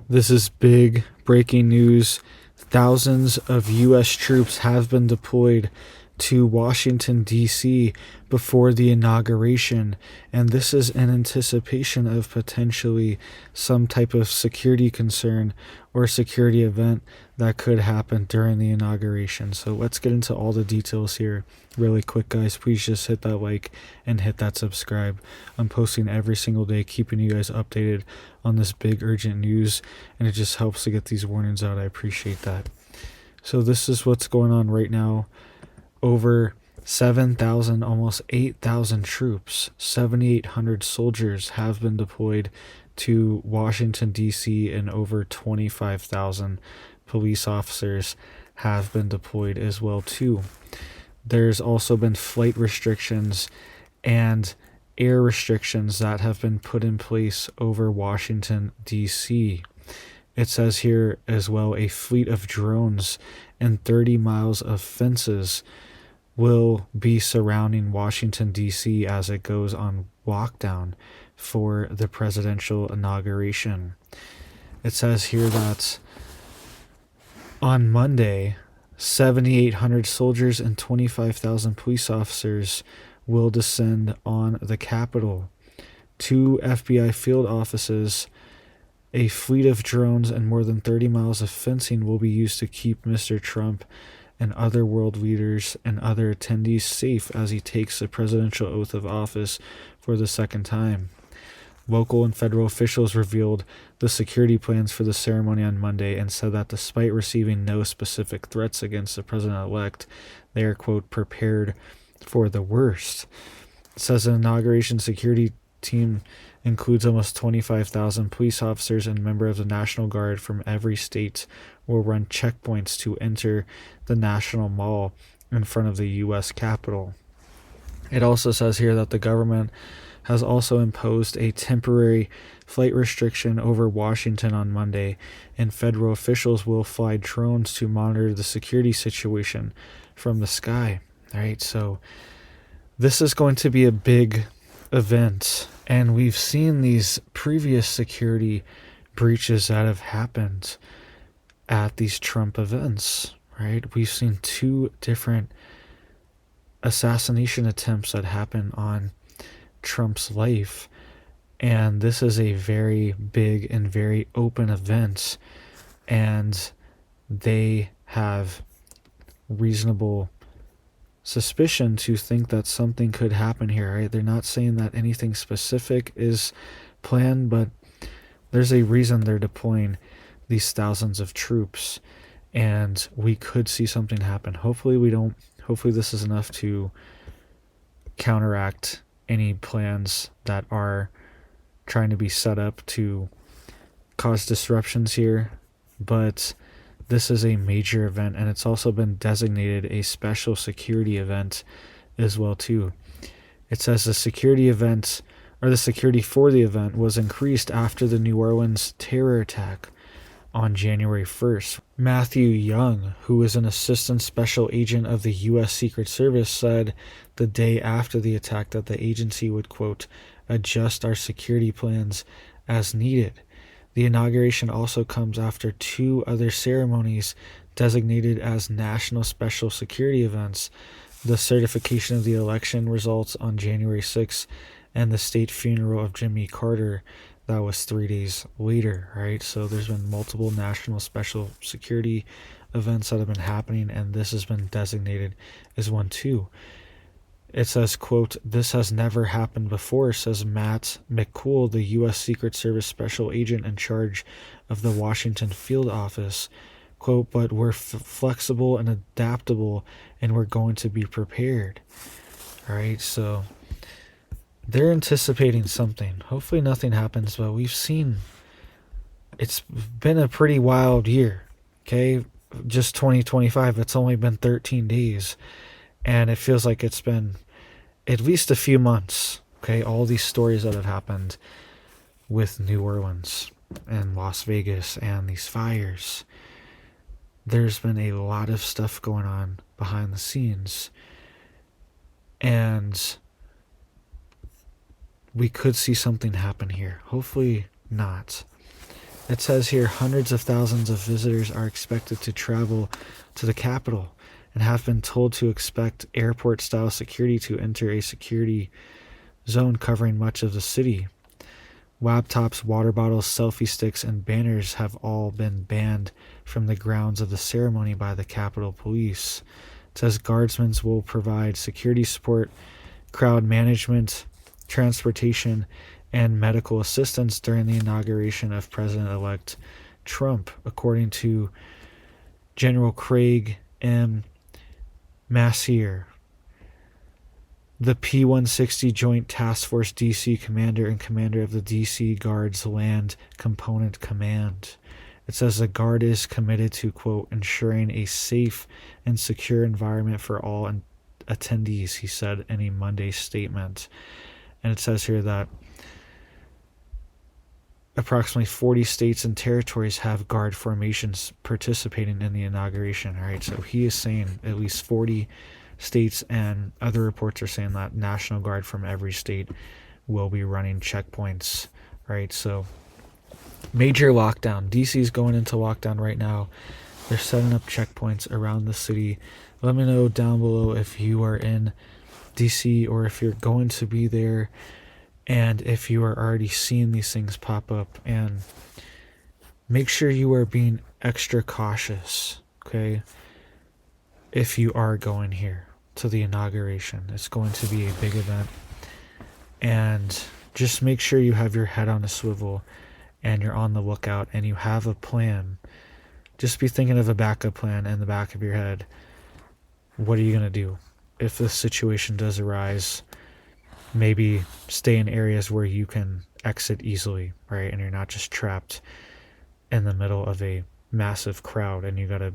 This is big breaking news. Thousands of U.S. troops have been deployed to Washington, D.C. before the inauguration, and this is in anticipation of potentially some type of security concern or security event that could happen during the inauguration. So let's get into all the details here really quick, guys. Please just hit that like and hit that subscribe. I'm posting every single day, keeping you guys updated on this big urgent news, and it just helps to get these warnings out. I appreciate that. So this is what's going on right now. Over 7,000, almost 8,000 troops, 7,800 soldiers have been deployed to Washington, D.C., and over 25,000 police officers have been deployed as well, too. There's also been flight restrictions and air restrictions that have been put in place over Washington, D.C. It says here as well, a fleet of drones and 30 miles of fences will be surrounding Washington, D.C. as it goes on lockdown for the presidential inauguration. It says here that on Monday, 7,800 soldiers and 25,000 police officers will descend on the Capitol. 2 FBI field offices, a fleet of drones, and more than 30 miles of fencing will be used to keep Mr. Trump and other world leaders and other attendees safe as he takes the presidential oath of office for the second time. Local and federal officials revealed the security plans for the ceremony on Monday and said that despite receiving no specific threats against the president-elect, they are, quote, prepared for the worst. It says an inauguration security team includes almost 25,000 police officers and members of the National Guard from every state will run checkpoints to enter the National Mall in front of the U.S. Capitol. It also says here that the government has also imposed a temporary flight restriction over Washington on Monday, and federal officials will fly drones to monitor the security situation from the sky. All right, so this is going to be a big event, and we've seen these previous security breaches that have happened at these Trump events, right? We've seen 2 different assassination attempts that happen on Trump's life, and this is a very big and very open event, and they have reasonable suspicion to think that something could happen here, right? They're not saying that anything specific is planned, but there's a reason they're deploying these thousands of troops, and we could see something happen. Hopefully we don't. Hopefully this is enough to counteract any plans that are trying to be set up to cause disruptions here, but this is a major event, and it's also been designated a special security event as well too. It says the security event, or the security for the event, was increased after the New Orleans terror attack on January 1st. Matthew Young, who is an assistant special agent of the U.S. Secret Service, said the day after the attack that the agency would, quote, adjust our security plans as needed. The inauguration also comes after 2 other ceremonies designated as national special security events: the certification of the election results on January 6th and the state funeral of Jimmy Carter. That was 3 days later, right? So there's been multiple national special security events that have been happening, and this has been designated as one too. It says, quote, this has never happened before, says Matt McCool, the U.S. Secret Service special agent in charge of the Washington field office. Quote, but we're flexible and adaptable, and we're going to be prepared. All right, so they're anticipating something. Hopefully nothing happens, but we've seen it's been a pretty wild year, okay? Just 2025, it's only been 13 days, and it feels like it's been at least a few months, okay? All these stories that have happened with New Orleans and Las Vegas and these fires. There's been a lot of stuff going on behind the scenes, and we could see something happen here. Hopefully not. It says here hundreds of thousands of visitors are expected to travel to the Capitol and have been told to expect airport-style security to enter a security zone covering much of the city. Laptops, water bottles, selfie sticks, and banners have all been banned from the grounds of the ceremony by the Capitol Police. It says guardsmen will provide security support, crowd management, transportation, and medical assistance during the inauguration of President-elect Trump, according to General Craig M. Massier, the P-160 Joint Task Force DC commander and commander of the DC Guard's Land Component Command. It says the Guard is committed to, quote, ensuring a safe and secure environment for all attendees, he said in a Monday statement. And it says here that approximately 40 states and territories have Guard formations participating in the inauguration. All right, so he is saying at least 40 states, and other reports are saying that National Guard from every state will be running checkpoints. Right, so major lockdown. DC is going into lockdown right now. They're setting up checkpoints around the city. Let me know down below if you are in DC or if you're going to be there, and if you are already seeing these things pop up. And make sure you are being extra cautious, okay? If you are going here to the inauguration, it's going to be a big event. And just make sure you have your head on a swivel and you're on the lookout and you have a plan. Just be thinking of a backup plan in the back of your head. What are you going to do if this situation does arise? Maybe stay in areas where you can exit easily, right? And you're not just trapped in the middle of a massive crowd and you got to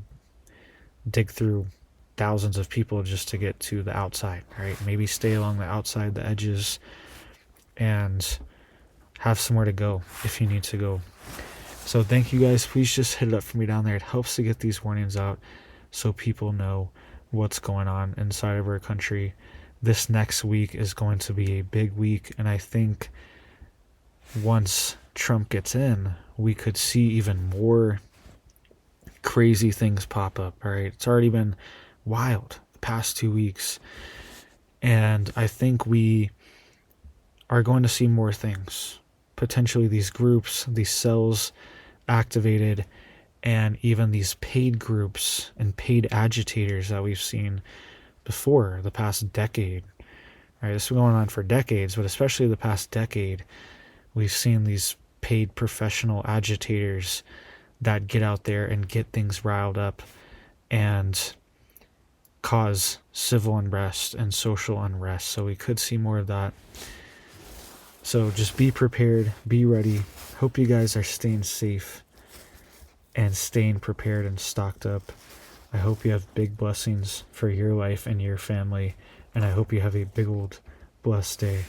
dig through thousands of people just to get to the outside, right? Maybe stay along the outside, the edges, and have somewhere to go if you need to go. So thank you guys. Please just hit it up for me down there. It helps to get these warnings out so people know what's going on inside of our country. This next week is going to be a big week, and I think once Trump gets in, we could see even more crazy things pop up. All right, it's already been wild the past 2 weeks, and I think we are going to see more things. Potentially these groups, these cells activated, and even these paid groups and paid agitators that we've seen before the past decade. Right, this has been going on for decades, but especially the past decade, we've seen these paid professional agitators that get out there and get things riled up and cause civil unrest and social unrest. So we could see more of that. So just be prepared, be ready. Hope you guys are staying safe and staying prepared and stocked up. I hope you have big blessings for your life and your family, and I hope you have a big old blessed day.